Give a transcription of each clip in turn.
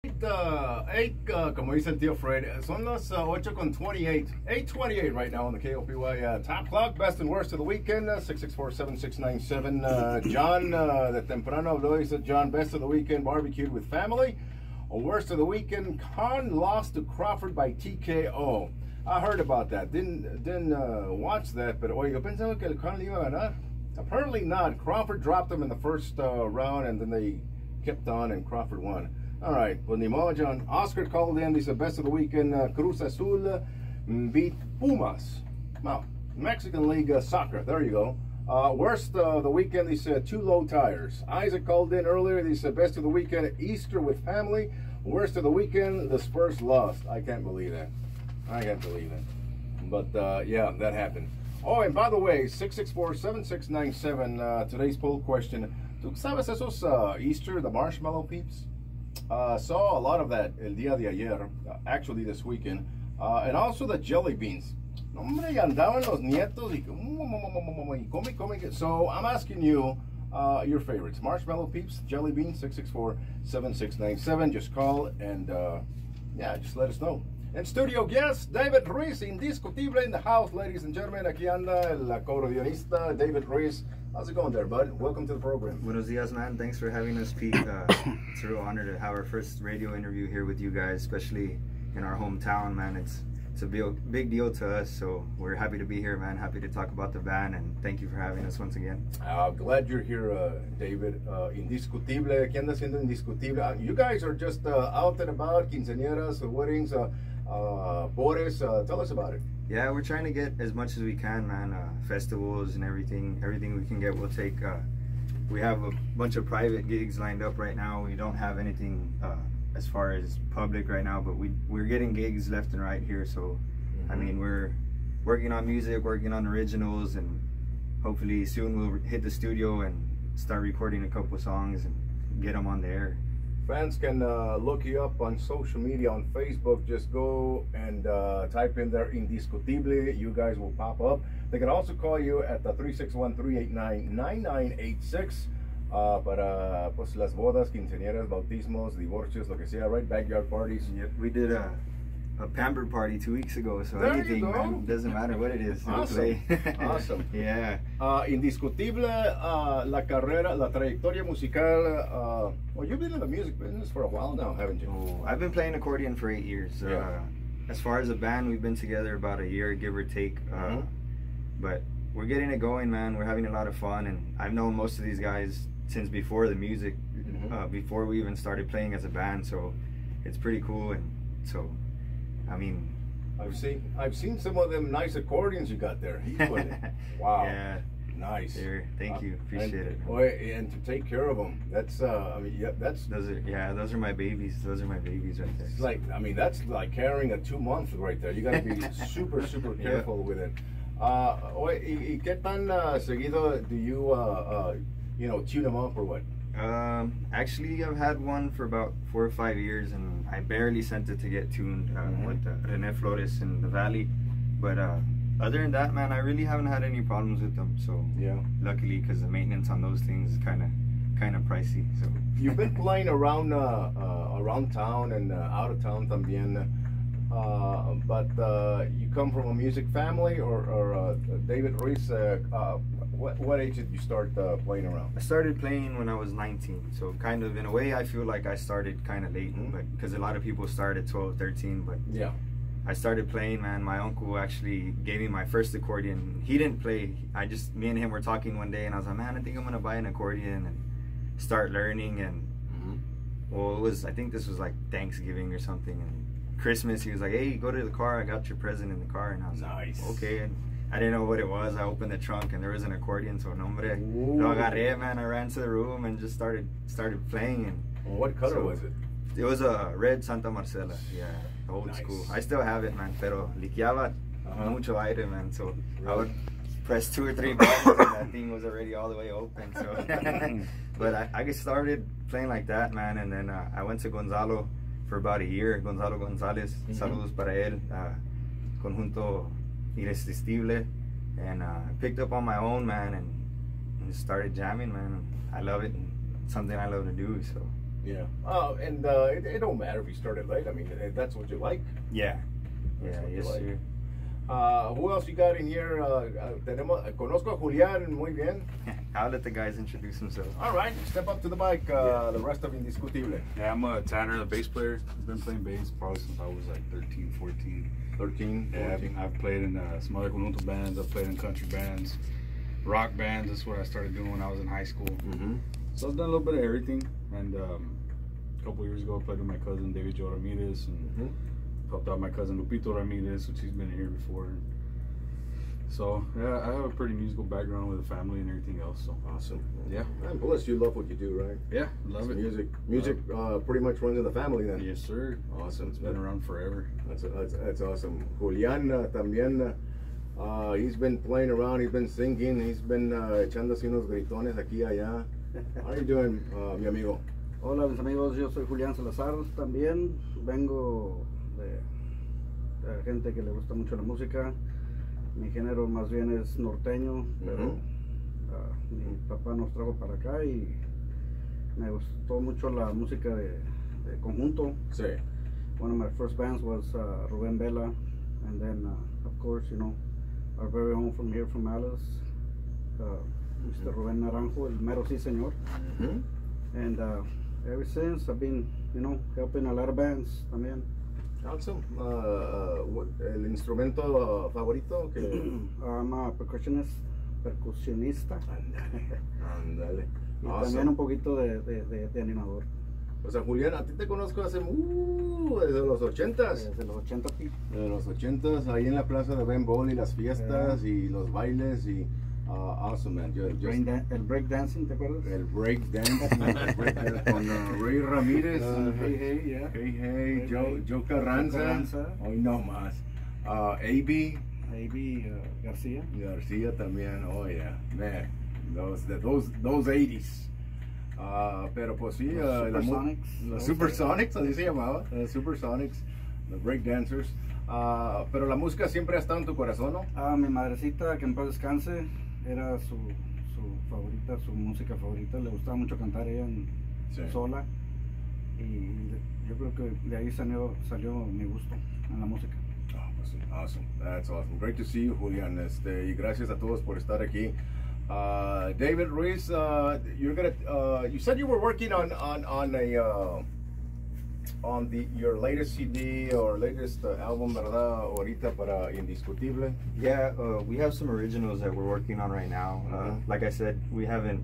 Como dice el tío Fred, son las 8:28, 8:28 right now on the KOPY Top Clock, best and worst of the weekend, 664-7697. John, de temprano habló, dice John, best of the weekend, barbecued with family. Worst of the weekend, Khan lost to Crawford by TKO. I heard about that, didn't watch that, but oye, yo pensaba que el Khan le iba a ganar. Apparently not. Crawford dropped him in the first round, and then they kept on, and Crawford won. All right, well, ni modo, John. Oscar called in. He said, best of the weekend, Cruz Azul beat Pumas. Well, Mexican League soccer. There you go. Worst of the weekend, he said, too low tires. Isaac called in earlier. He said, best of the weekend, Easter with family. Worst of the weekend, the Spurs lost. I can't believe that. I can't believe it. But, yeah, that happened. Oh, and by the way, 664-7697, today's poll question. ¿Tú sabes esos Easter, the marshmallow peeps? Saw a lot of that el día de ayer, actually this weekend, and also the jelly beans. Hombre, andaban los nietos y come. So I'm asking you your favorites. Marshmallow peeps, jelly beans, 664-7697. Just call and yeah, just let us know. And studio guest, David Ruiz, indiscutible in the house, ladies and gentlemen. Aquí anda el acordeonista, David Ruiz. How's it going there, bud? Welcome to the program. Buenos dias, man. Thanks for having us, Pete. It's a real honor to have our first radio interview here with you guys, especially in our hometown, man. It's a big deal to us, so we're happy to be here, man. Happy to talk about the band, and thank you for having us once again. Glad you're here, David. Indiscutible. ¿Qué anda haciendo Indiscutible? You guys are just out and about, quinceañeras, weddings, bodes. Tell us about it. Yeah, we're trying to get as much as we can, man. Festivals and everything we can get, we'll take. We have a bunch of private gigs lined up right now. We don't have anything as far as public right now, but we're getting gigs left and right here. So, I mean, we're working on music, working on originals, and hopefully soon we'll hit the studio and start recording a couple songs and get them on the air. Fans can look you up on social media, on Facebook. Just go and type in there Indiscutible. You guys will pop up. They can also call you at the 361-389-9986 para pues las bodas, quinceañeras, bautismos, divorcios, lo que sea, right? Backyard parties. Yep, we did a pamper party 2 weeks ago, so there anything, man, doesn't matter what it is. Awesome. Awesome. Yeah. Indiscutible, la carrera, la trayectoria musical. Well, you've been in the music business for a while now, haven't you? Oh, I've been playing accordion for 8 years. Yeah. As far as a band, we've been together about a year, give or take. But we're getting it going, man. We're having a lot of fun, and I've known most of these guys since before the music, before we even started playing as a band. So it's pretty cool, and so. I mean, I've seen some of them nice accordions you got there. Wow. Yeah. Nice. There. Thank you. Appreciate it. Boy, and to take care of them. That's I mean, yeah, that's those are my babies. Those are my babies right there. Like, I mean, that's like carrying a 2-month right there. You got to be super careful with it. ¿Y qué tan seguido do you tune them up or what? Actually, I've had one for about 4 or 5 years, and I barely sent it to get tuned with Rene Flores in the Valley. But other than that, man, I really haven't had any problems with them. So yeah, luckily, because the maintenance on those things is kind of pricey. So you've been playing around town and out of town también. But you come from a music family, or David Ruiz, what age did you start playing around? I started playing when I was 19, so kind of in a way I feel like I started kind of late, but because a lot of people start at 12, 13, but yeah, I started playing, man. My uncle actually gave me my first accordion. He didn't play. Me and him were talking one day, and I was like, man, I think I'm gonna buy an accordion and start learning. And well, I think this was like Thanksgiving or something, and Christmas, he was like, hey, go to the car, I got your present in the car. And I was like, okay. And I didn't know what it was. I opened the trunk and there was an accordion, so nombre, lo agarré, man. I ran to the room and just started playing. And what color was it? It was a red Santa Marcela, yeah, old school. I still have it, man, pero liqueaba mucho aire, man. So I would press 2 or 3 buttons and that thing was already all the way open. So, but I started playing like that, man. And then I went to Gonzalo for about a year. Gonzalo González, saludos para él, conjunto irresistible, and picked up on my own, man, and started jamming, man. I love it, and it's something I love to do. So Yeah. And it don't matter if you started late. I mean, that's what you like. Yeah. That's Yeah, what you yes, like. sir. Who else you got in here? Conozco a Julián muy bien. I'll let the guys introduce themselves. All right, step up to the mic. The rest of Indiscutible. Yeah, I'm Tanner, the bass player. I've been playing bass probably since I was like 13, 14. 13, Yeah, 14. I've played in some other conjunto bands. I've played in country bands, rock bands. That's what I started doing when I was in high school. Mm-hmm. So I've done a little bit of everything. And a couple years ago, I played with my cousin David Joe Ramirez and helped out my cousin Lupito Ramirez, which he's been here before. So yeah, I have a pretty musical background with a family and everything else. So Awesome. yeah, And plus, you love what you do, right? yeah, love it. Music pretty much runs in the family then. Yes, sir. Awesome. It's been around forever. That's awesome. Julián también, he's been playing around, he's been singing, he's been echándose unos gritones aquí y allá. How are you doing, mi amigo? Hola mis amigos, yo soy Julián Salazar también, vengo de gente que le gusta mucho la música. Mi género más bien es norteño, pero mi papá nos trajo para acá y me gustó mucho la música de conjunto. Sí. One of my first bands was Rubén Vela, and then of course, you know, our very own from here from Alice, Mr. Rubén Naranjo, el mero sí señor. And ever since I've been, you know, helping a lot of bands también. Awesome. El instrumento favorito que I'm a percusionista. Ándale. Y Awesome. también un poquito de animador. O sea, Julián, a ti te conozco hace desde los 80s. Desde los 80 De los 80s, ahí en la plaza de Ben Bol y las fiestas y los bailes y awesome, man. el break dancing, ¿te acuerdas? El break dance con Ray Ramírez, Hey, Joe Carranza, hoy no más, AB García también, oh yeah, man, those 80s. Pero pues sí, los Supersonics, así se llamaba, Supersonics, los break dancers. Pero la música siempre ha estado en tu corazón, ¿no? Mi madrecita, que en paz descanse, era su favorita, su música favorita. Le gustaba mucho cantar ella sola. Y yo creo que de ahí salió mi gusto en la música. Pues sí, awesome. That's awesome. Great to see you, Julián. Y gracias a todos por estar aquí. David Ruiz, you said you were working on your latest CD or latest album, ¿verdad? Ahorita para Indiscutible. Yeah, we have some originals that we're working on right now. Like I said, we haven't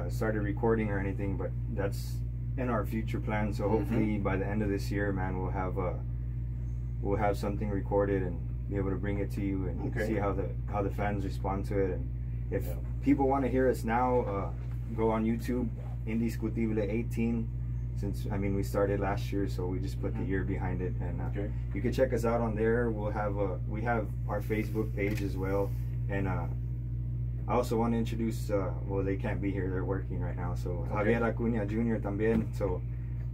started recording or anything, but that's in our future plans. So hopefully by the end of this year, man, we'll have something recorded and be able to bring it to you and see how the fans respond to it. And if people want to hear us now, go on YouTube, Indiscutible 18. Since we started last year, so we just put the year behind it, and you can check us out on there. We have our Facebook page as well, and I also want to introduce. Well, they can't be here; they're working right now. So Javier Acuña Jr. también. So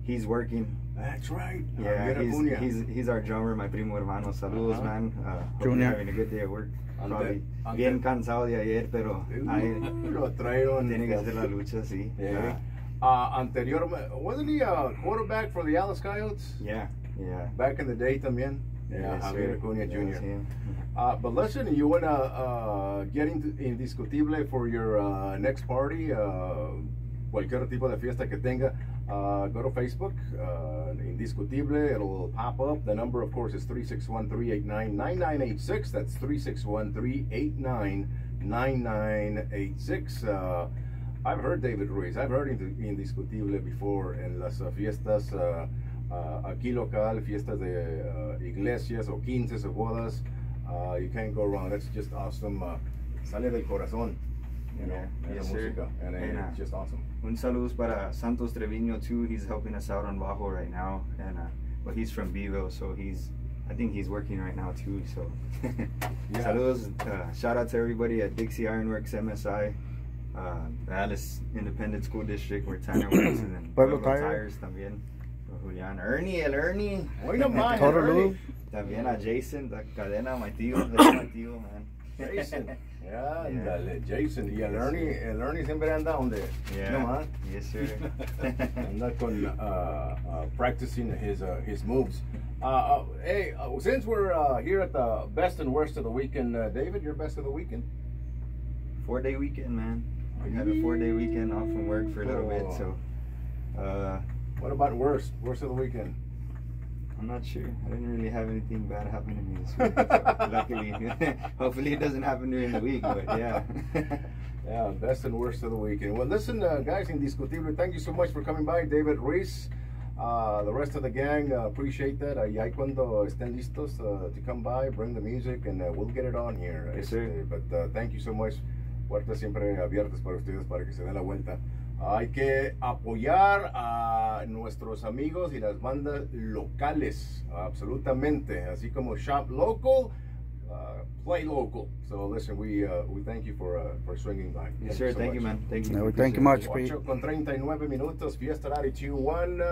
he's working. That's right. Yeah, he's our drummer, my primo hermano. Saludos, man. Hope you're having a good day at work. Probably bien cansado de ayer, pero lo traigo. Tiene que hacer la lucha, sí. Anteriormente, wasn't he a quarterback for the Alice Coyotes? Yeah. Back in the day también. Yeah, Javier Acuña Jr. Yeah. But listen, you wanna get into Indiscutible for your next party, cualquier tipo de fiesta que tenga, go to Facebook, Indiscutible, it'll pop up. The number, of course, is 361-389-9986. That's 361-389-9986. I've heard David Ruiz. I've heard Indiscutible before en las fiestas aquí local, fiestas de iglesias o 15 o bodas. You can't go wrong. That's just awesome. Sale del corazón, you know, yes, la música, and it's just awesome. Un saludos para Santos Treviño too. He's helping us out on Bajo right now, and but he's from Beeville, so I think he's working right now too. So saludos. Shout out to everybody at Dixie Ironworks MSI. Alice Independent School District where Tanner works, and then Pueblo Tires también. Julián, Ernie. Hoy no más, Ernie. También a Jason, la cadena, my tío, man. Jason. Yeah, ándale, Jason. Y el Ernie siempre anda donde. Yeah. No, man. Yes, sir. Anda con practicing his moves. Hey, since we're here at the best and worst of the weekend, David, your best of the weekend? 4-day weekend, man. I had a 4-day weekend off from work for a little bit, so. What about worst of the weekend? I'm not sure. I didn't really have anything bad happen to me this week. So luckily, hopefully it doesn't happen during the week. But yeah. Yeah, best and worst of the weekend. Well, listen, guys, indiscutible. Thank you so much for coming by, David Ruiz. The rest of the gang, appreciate that. Ya cuando estén listos to come by, bring the music, and we'll get it on here. Yes, sir. But thank you so much. Puertas siempre abiertas para ustedes para que se den la vuelta. Hay que apoyar a nuestros amigos y las bandas locales, absolutamente. Así como shop local, play local. So listen, we thank you for swinging by. Yes, sir. Thank you, man. Thank you. Thank you much, Pete. 8:39 minutos, Fiesta 921.